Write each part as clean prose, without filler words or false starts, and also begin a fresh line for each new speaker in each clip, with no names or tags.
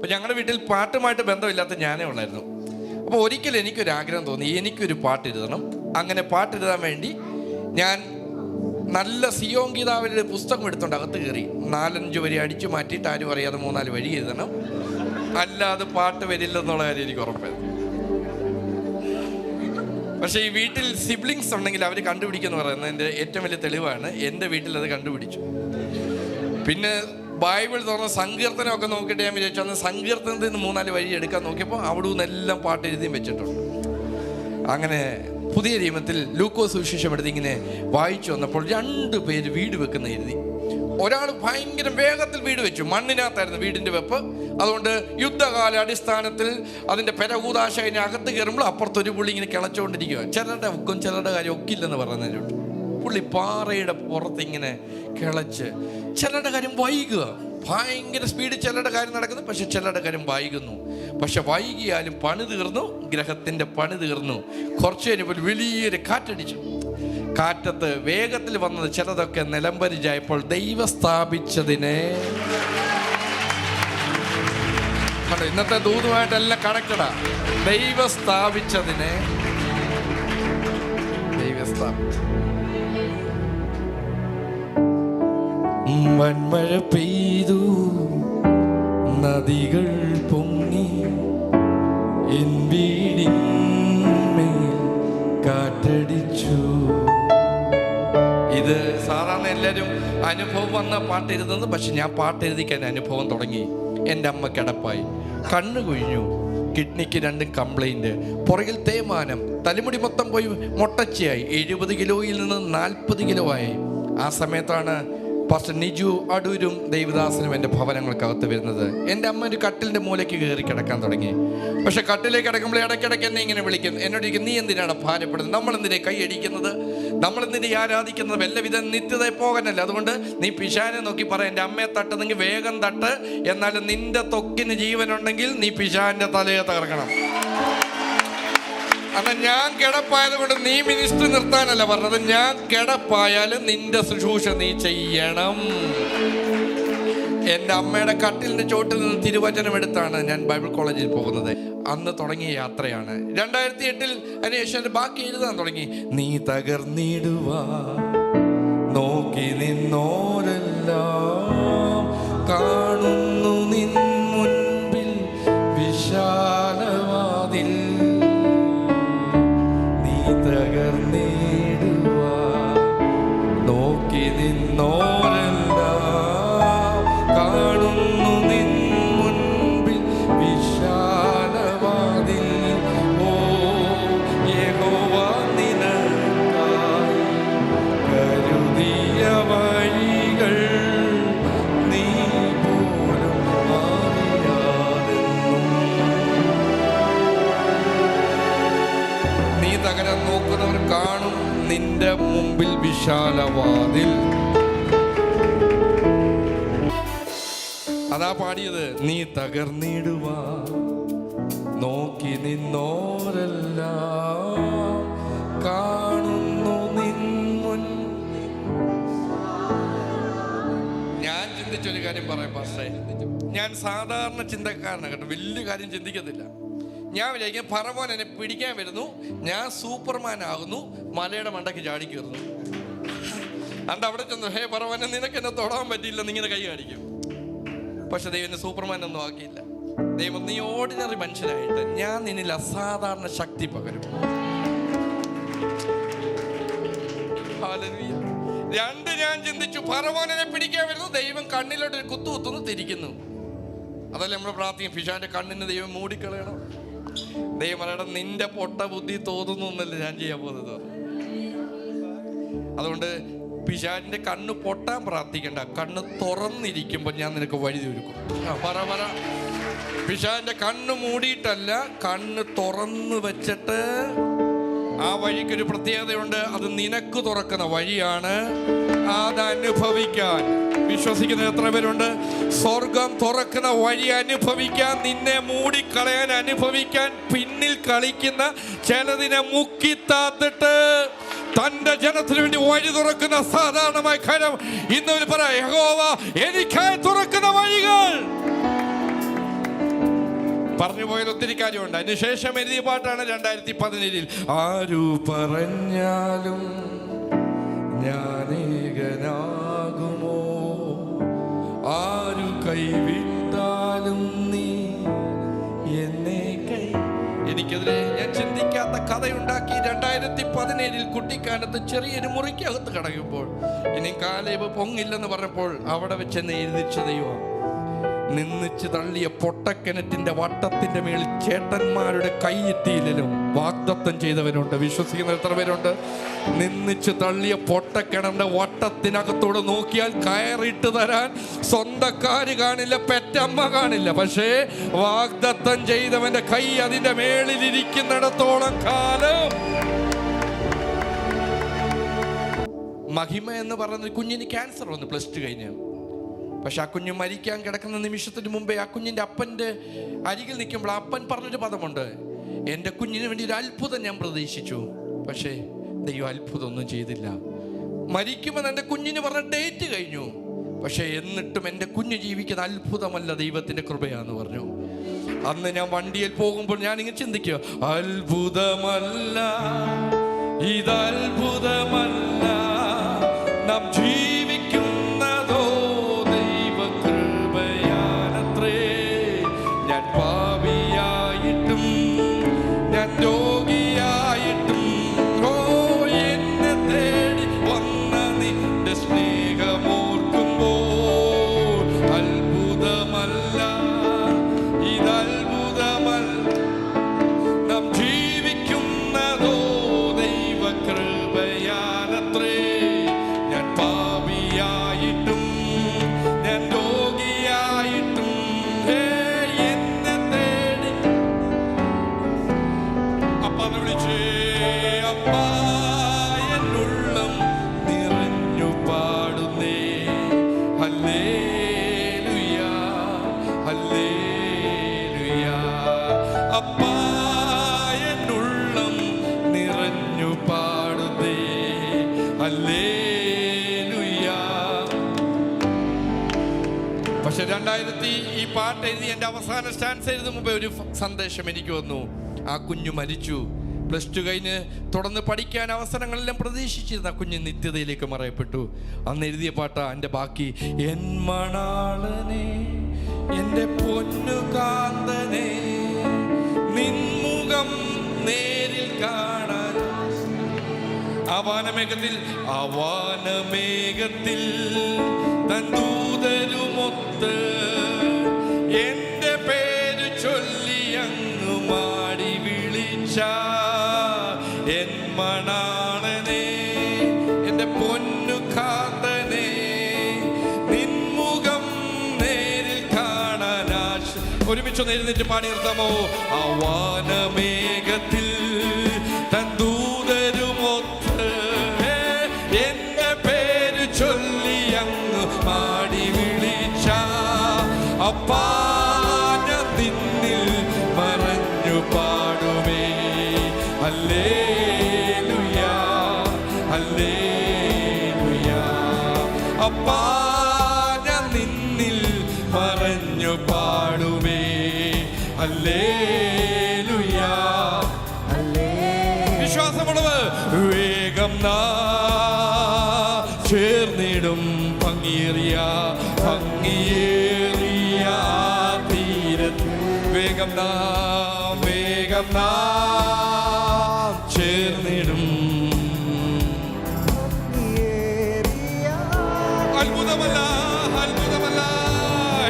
അപ്പോൾ ഞങ്ങളുടെ വീട്ടിൽ പാട്ടുമായിട്ട് ബന്ധമില്ലാത്ത ഞാനേ ഉള്ളായിരുന്നു. അപ്പോൾ ഒരിക്കലും എനിക്കൊരാഗ്രഹം തോന്നി, എനിക്കൊരു പാട്ടെഴുതണം. അങ്ങനെ പാട്ടെഴുതാൻ വേണ്ടി ഞാൻ നല്ല സിയോൻ ഗീതാവിൻ്റെ പുസ്തകം എടുത്തുകൊണ്ട് അകത്ത് കയറി 4-5 വരി അടിച്ചു മാറ്റിയിട്ട് ആരും അറിയാതെ 3-4 വരി എഴുതണം, അല്ലാതെ പാട്ട് വരില്ലെന്നുള്ള കാര്യം എനിക്ക് ഉറപ്പായിരുന്നു. പക്ഷേ ഈ വീട്ടിൽ സിബ്ലിങ്സ് ഉണ്ടെങ്കിൽ അവർ കണ്ടുപിടിക്കുമെന്ന് പറയുന്നത് എൻ്റെ ഏറ്റവും വലിയ തെളിവാണ്. എൻ്റെ വീട്ടിൽ അത് കണ്ടുപിടിച്ചു. പിന്നെ ബൈബിൾ തുറന്ന് സങ്കീർത്തനമൊക്കെ നോക്കിയിട്ട് ഞാൻ വിചാരിച്ചു, അന്ന് സങ്കീർത്തനത്തിൽ നിന്ന് 3-4 വരി എടുക്കാൻ നോക്കിയപ്പോൾ അവിടെ നിന്നെല്ലാം പാട്ട് എഴുതിയും വെച്ചിട്ടുണ്ട്. അങ്ങനെ പുതിയ നിയമത്തിൽ ലൂക്കോസ് സുവിശേഷം എടുത്ത് ഇങ്ങനെ വായിച്ചു വന്നപ്പോൾ 2 പേര് വീട് വെക്കുന്ന എഴുതി. ഒരാൾ ഭയങ്കര വേഗത്തിൽ വീട് വെച്ചു, മണ്ണിനകത്തായിരുന്നു വീടിൻ്റെ വെപ്പ്. അതുകൊണ്ട് യുദ്ധകാല അടിസ്ഥാനത്തിൽ അതിൻ്റെ പെരകൂതാശ അതിനകത്ത് കയറുമ്പോൾ അപ്പുറത്തൊരു പുള്ളി ഇങ്ങനെ കിളച്ചുകൊണ്ടിരിക്കുക. ചിലരുടെ ഒക്കും ചിലരുടെ കാര്യം ഒക്കില്ലെന്ന് പറഞ്ഞതിലുണ്ട്. പുള്ളി പാറയുടെ പുറത്ത് ഇങ്ങനെ കിളച്ച്, ചിലരുടെ കാര്യം വൈകുക, ഭയങ്കര സ്പീഡ് ചിലരുടെ കാര്യം നടക്കുന്നു, പക്ഷെ ചിലരുടെ കാര്യം വൈകുന്നു. പക്ഷെ വൈകിയാലും പണി തീർന്നു, ഗ്രഹത്തിൻ്റെ പണി തീർന്നു. കുറച്ച് കഴിഞ്ഞപ്പോൾ വലിയൊരു കാറ്റടിച്ചു. കാറ്റത്ത് വേഗത്തിൽ വന്നത് ചിലതൊക്കെ നിലംപരിചായപ്പോൾ ദൈവം സ്ഥാപിച്ചതിനെ, ഇന്നത്തെ ദൂതുമായിട്ടെല്ലാം കണക്റ്റഡാ. ദൈവം സ്ഥാപിച്ചതിനെ ദൈവം സ്ഥാപിച്ചു. വൻമഴ പെയ്തു, നദികൾ പൊങ്ങി, എൻ വീടിന്മേൽ കാറ്റടിച്ചു. ഇത് സാധാരണ എല്ലാവരും അനുഭവം വന്ന പാട്ട് എഴുതുന്നത്, പക്ഷെ ഞാൻ പാട്ട് എഴുതിക്കാൻ അനുഭവം തുടങ്ങി. എൻ്റെ അമ്മ കിടപ്പായി, കണ്ണ് കുഴിഞ്ഞു, കിഡ്നിക്ക് 2 കംപ്ലൈൻറ്റ്, പുറകിൽ തേയ്മാനം, തലമുടി മൊത്തം പോയി മൊട്ടച്ചയായി, 70 കിലോയിൽ നിന്ന് 40 കിലോ ആയി. ആ സമയത്താണ് പാസ്റ്റർ നിജു അടൂരും ദേവദാസനും എൻ്റെ ഭവനങ്ങൾക്കകത്ത് വരുന്നത്. എൻ്റെ അമ്മ ഒരു കട്ടിലിൻ്റെ മൂലയ്ക്ക് കയറി കിടക്കാൻ തുടങ്ങി. പക്ഷെ കട്ടിലേക്ക് കിടക്കുമ്പോൾ ഇടയ്ക്കിടയ്ക്ക് എന്നെ ഇങ്ങനെ വിളിക്കും. എന്നോട് ചോദിക്കും, നീ എന്തിനാണ് ഭാരപ്പെടുന്നത്? നമ്മളെന്തിനെ കൈയടിക്കുന്നത്? നമ്മളെന്തിനെ ആരാധിക്കുന്നത്? വല്ലവിധ നിത്യത പോകാനല്ല. അതുകൊണ്ട് നീ പിശാനെ നോക്കി പറ, എൻ്റെ അമ്മയെ തട്ടുന്നെങ്കിൽ വേഗം തട്ട്, എന്നാലും നിന്റെ ത്വക്കിന് ജീവനുണ്ടെങ്കിൽ നീ പിശാന്റെ തലയെ തകർക്കണം. എന്നാൽ ഞാൻ കിടപ്പായത് കൊണ്ട് നീ മിനിസ്റ്റർ നിർത്താനല്ല പറഞ്ഞത്, ഞാൻ കിടപ്പായാലും നിന്റെ ശുശ്രൂഷ നീ ചെയ്യണം. എൻ്റെ അമ്മയുടെ കട്ടിലിൻ്റെ ചോട്ടിൽ നിന്ന് തിരുവചനം എടുത്താണ് ഞാൻ ബൈബിൾ കോളേജിൽ പോകുന്നത്. അന്ന് തുടങ്ങിയ യാത്രയാണ്. 2008 അതിനുശേഷം ബാക്കി എഴുതാൻ തുടങ്ങി. നീ തകർന്നിടുവാ നോക്കി നിന്നോരെല്ലാം കാണുന്നു നിൻ മുൻപിൽ വിശാലവാതിൽ. തകർന്നിടുവാ നോക്കി നിന്നോരെല്ലാം കാണുന്നു നിൻ മുൻപിൽ വിശാലവാതിൽ. ഓ യഹോവ നിനക്കായി കരുതിയ വഴികൾ നീ പോലും അറിയാതെന്നും. നീ തകരാൻ നോക്കുന്നവർ കാണും നിന്റെ മുമ്പിൽ വിശാലവാതിൽ. അതാ പാടിയത്. നീ തകർന്നിടുവാ നോക്കി നിന്നോരെല്ലാം കാണുന്നു നിൻ മുൻ. ഞാൻ ചിന്തിച്ചൊരു കാര്യം പറയാം പാസ്റ്റേ. ഞാൻ സാധാരണ ചിന്തക്കാരനാണ് കേട്ടോ, വലിയ കാര്യം ചിന്തിക്കത്തില്ല. ഞാൻ വിചാരിക്കും ഫറവോൻ എന്നെ പിടിക്കാൻ വരുന്നു, ഞാൻ സൂപ്പർമാൻ ആകുന്നു, മലയുടെ മണ്ടയ്ക്ക് ചാടി കയറുന്നു. അണ്ട് അവിടെ ചെന്നു, ഹേ ഫറവോനെ നിനക്ക് എന്നെ തൊടാൻ പറ്റിയില്ലെന്ന് ഇങ്ങനെ കൈ കാണിക്കും. പക്ഷെ ദൈവം എന്നെ സൂപ്പർമാൻ ഒന്നും ആക്കിയില്ല. ദൈവം, നീ ഓർഡിനറി മനുഷ്യനായിട്ട് ഞാൻ നിന്നിൽ അസാധാരണ ശക്തി പകരും. 2 ഞാൻ ചിന്തിച്ചു, ഫറവോനെ പിടിക്കാൻ വരുന്നു, ദൈവം കണ്ണിലോട്ട് ഒരു കുത്തുന്നു, തിരിക്കുന്നു. അതല്ലേ നമ്മൾ പ്രാർത്ഥിക്കും, പിശാന്റെ കണ്ണിന് ദൈവം മൂടിക്കളയണം. ദൈവം പറയണം, നിന്റെ പൊട്ട ബുദ്ധി തോന്നുന്നു എന്നല്ല ഞാൻ ചെയ്യാൻ പോകുന്നത്. അതുകൊണ്ട് പിശാചിന്റെ കണ്ണ് പൊട്ടാൻ പ്രാർത്ഥിക്കണ്ട, കണ്ണ് തുറന്നിരിക്കുമ്പോൾ ഞാൻ നിനക്ക് വഴി ഒരുക്കും. പറ പിശാചിന്റെ കണ്ണ് മൂടിയിട്ടല്ല, കണ്ണ് തുറന്നു വെച്ചിട്ട് ആ വഴിക്കൊരു പ്രത്യേകതയുണ്ട്. അത് നിനക്ക് തുറക്കുന്ന വഴിയാണ്. അതനുഭവിക്കാൻ വിശ്വസിക്കുന്ന എത്ര പേരുണ്ട്? സ്വർഗം തുറക്കുന്ന വഴി അനുഭവിക്കാൻ, നിന്നെ മൂടിക്കളയാൻ അനുഭവിക്കാൻ പിന്നിൽ കളിക്കുന്ന ചിലതിനെ മുക്കിത്താത്തിട്ട് തന്റെ ജനത്തിന് വേണ്ടി വഴി തുറക്കുന്ന സാധാരണമായ കാര്യം ഇന്നൊരു പറ, യഹോവ എനിക്കായി തുറക്കുന്ന വഴികൾ. പറഞ്ഞു പോയത് ഒത്തിരി കാര്യമുണ്ട്. അതിനുശേഷം എഴുതിയ പാട്ടാണ് 2017. ആരു പറഞ്ഞാലും ഞാനേകനാകുമോ, ആരു കൈവിട്ടാലും നീ എന്നെ എനിക്കെതിരെ ഞാൻ ചിന്തിക്കാത്ത കഥയുണ്ടാക്കി 2017 കുട്ടിക്കാലത്ത് ചെറിയൊരു മുറിക്കകത്ത് കിടക്കുമ്പോൾ ഇനി കാലേബ് പൊങ്ങില്ലെന്ന് പറഞ്ഞപ്പോൾ അവിടെ വെച്ചെന്ന് എഴുതിച്ച ദൈവം നിന്നിച്ച് തള്ളിയ പൊട്ടക്കിണറ്റിന്റെ വട്ടത്തിന്റെ മേളിൽ ചേട്ടന്മാരുടെ കൈയെത്തിയില്ലും വാഗ്ദത്തം ചെയ്തവരുണ്ട്. വിശ്വസിക്കുന്ന എത്ര പേരുണ്ട്? നിന്നിച്ച് തള്ളിയ പൊട്ടക്കിണറിന്റെ വട്ടത്തിനകത്തോട് നോക്കിയാൽ കയറിയിട്ട് തരാൻ സ്വന്തക്കാര് കാണില്ല, പെറ്റമ്മ കാണില്ല. പക്ഷേ വാഗ്ദത്തം ചെയ്തവന്റെ കൈ അതിന്റെ മേളിലിരിക്കുന്നിടത്തോളം കാലം മഹിമ എന്ന് പറയുന്നത് കുഞ്ഞിന് ക്യാൻസർ വന്നു +2 കഴിഞ്ഞ്. പക്ഷെ ആ കുഞ്ഞ് മരിക്കാൻ കിടക്കുന്ന നിമിഷത്തിന് മുമ്പേ ആ കുഞ്ഞിൻ്റെ അപ്പൻ്റെ അരികിൽ നിൽക്കുമ്പോൾ അപ്പൻ പറഞ്ഞൊരു പദമുണ്ട്, എൻ്റെ കുഞ്ഞിന് വേണ്ടി ഒരു അത്ഭുതം ഞാൻ പ്രതീക്ഷിച്ചു, പക്ഷേ ദൈവം അത്ഭുതമൊന്നും ചെയ്തില്ല. മരിക്കുമെന്ന് എൻ്റെ കുഞ്ഞിന് പറഞ്ഞ ഡേറ്റ് കഴിഞ്ഞു, പക്ഷേ എന്നിട്ടും എൻ്റെ കുഞ്ഞ് ജീവിക്കുന്ന അത്ഭുതമല്ല, ദൈവത്തിൻ്റെ കൃപയാന്ന് പറഞ്ഞു. അന്ന് ഞാൻ വണ്ടിയിൽ പോകുമ്പോൾ ഞാൻ ഇങ്ങനെ ചിന്തിക്കുക, അത്ഭുതമല്ല ഇതത്ഭുതമല്ല നാം ജീവിക്കുന്നതോ ദൈവകൃപയാണത്രേ. ഞാൻ പാപിയായിട്ടും ഞാൻ രോഗിയായിട്ടും എന്നെ തേടി വന്ന നിന്റെ സ്നേഹമോർക്കുമ്പോൾ അത്ഭുതമല്ല ഇതത്ഭുതമല്ല നാം ജീവിക്കുന്നതോ ദൈവകൃപയാണത്രേ. ഞാൻ പാപിയായിട്ടും ഞാൻ രോഗിയായിട്ടും എന്നെ തേടി അപ്പാന്ന് വിളിച്ചേ, അപ്പാ എന്നുള്ളം നിറഞ്ഞു പാടുന്നേ ഹല്ലേലൂയാ ഹല്ലേലൂയാ. അപ്പാ എന്നുള്ളം നിറഞ്ഞു പാടുന്നേ ഹല്ലേലൂയാ. പക്ഷെ 2000 ഈ പാട്ട് എഴുതി എൻ്റെ അവസാന സ്റ്റാൻസ് എഴുതും മുമ്പേ ഒരു സന്ദേശം എനിക്ക് വന്നു. ആ കുഞ്ഞു മരിച്ചു. +2 കഴിഞ്ഞ് തുടർന്ന് പഠിക്കാൻ അവസരങ്ങളെല്ലാം പ്രതീക്ഷിച്ചിരുന്ന കുഞ്ഞ് നിത്യതയിലേക്ക് മറയപ്പെട്ടു. അന്ന് എഴുതിയ പാട്ടാ എൻ്റെ ബാക്കി. എൻ മണാളനെ എൻ്റെ പൊന്നുകാന്തനെ നിൻമുഖം നേരിൽ കാണാൻ അവാനമേഘത്തിൽ തൻ ദൂതരുമൊത്ത് എൻ്റെ പേര് ചൊല്ലി അങ്ങ് മാടി വിളിച്ച എൻ മണാളനെ എൻ്റെ പൊന്നു കാന്തനെ നിൻമുഖം നേരിൽ കാണാൻ ആശ. ഒരുമിച്ചൊന്ന് എഴുന്നേറ്റ് പാടി നിർത്താമോ? അവാനമേഘത്തിൽ തൻ ദൂതരുമൊത്ത് എന്റെ പേര് ചൊല്ലി അങ്ങ് മാടി വിളിച്ച അപ്പാ ഞാൻ നിന്നിൽ മറഞ്ഞു പാടുമേ ഹല്ലേലൂയാ ഹല്ലേലൂയാ. അപ്പാ ഞാൻ നിന്നിൽ മറഞ്ഞു പാടുമേ ഹല്ലേലൂയാ. വിശ്വാസമുള്ളവർ വേഗം നാ ചേർന്നിടും ഭംഗിയേറിയ തീരത്ത്. വേഗം നാ ചേർന്നിടും. അത്ഭുതമല്ല അത്ഭുതമല്ല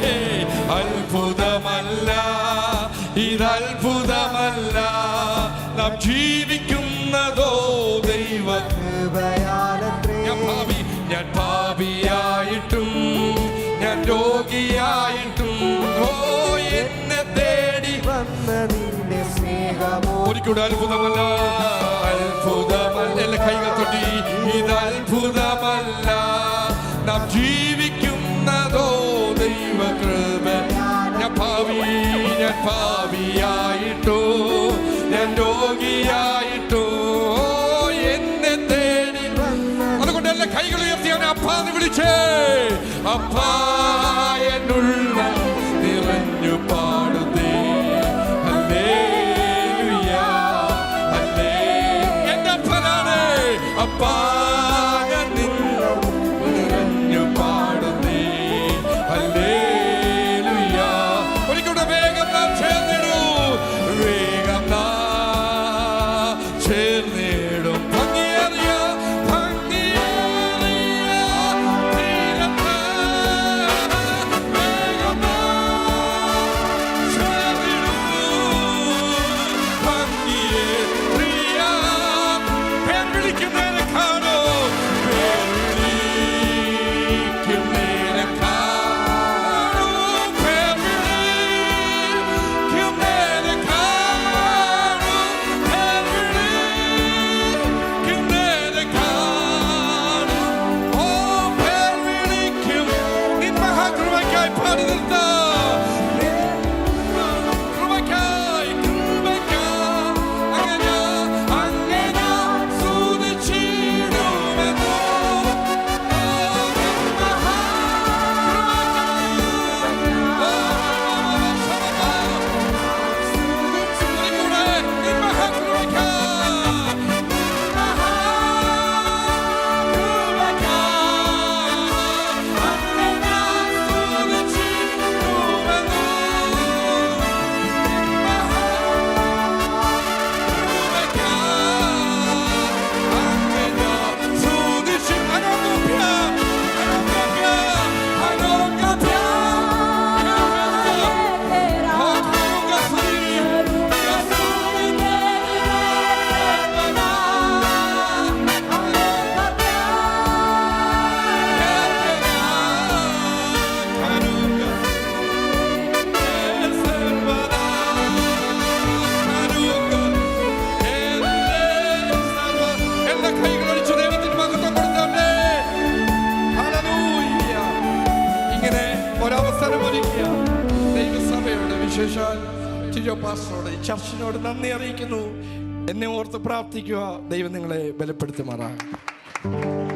ഹേ അത്ഭുതമല്ല ഇതത്ഭുതമല്ല നാം ജീവിക്കുന്നതോ ദൈവകൃപയാണത്രേ. ഞാൻ പാപിയായിട്ടും ഞാൻ രോഗിയായിട്ടും എന്നെ തേടി വന്ന നിന്റെ സ്നേഹമോ. ഒരിക്കലും അത്ഭുതമല്ല അത്ഭുതമല്ല. എല്ലാ കൈകൾ തൊട്ടി. ഇതത്ഭുതമല്ല നാം ജീവിക്കുന്നതോ ദൈവകൃപ. ഞാൻ പാപിയായിട്ടോ ഞാൻ രോഗിയായിട്ടോ എന്നെ തേടി. അതുകൊണ്ട് എല്ലാ കൈകൾ ഉയർത്തി അവനെ അപ്പാന്ന് വിളിച്ചേ. അപ്പാ എന്നുള്ള നിറഞ്ഞു പാടുന്നേ വിശേഷാൽ ടിജോ പാസ്റ്ററോട് ചർച്ചിനോട് നന്ദി അറിയിക്കുന്നു. എന്നെ ഓർത്ത് പ്രാർത്ഥിക്കുക. ദൈവം നിങ്ങളെ ബലപ്പെടുത്തുമാറാകട്ടെ.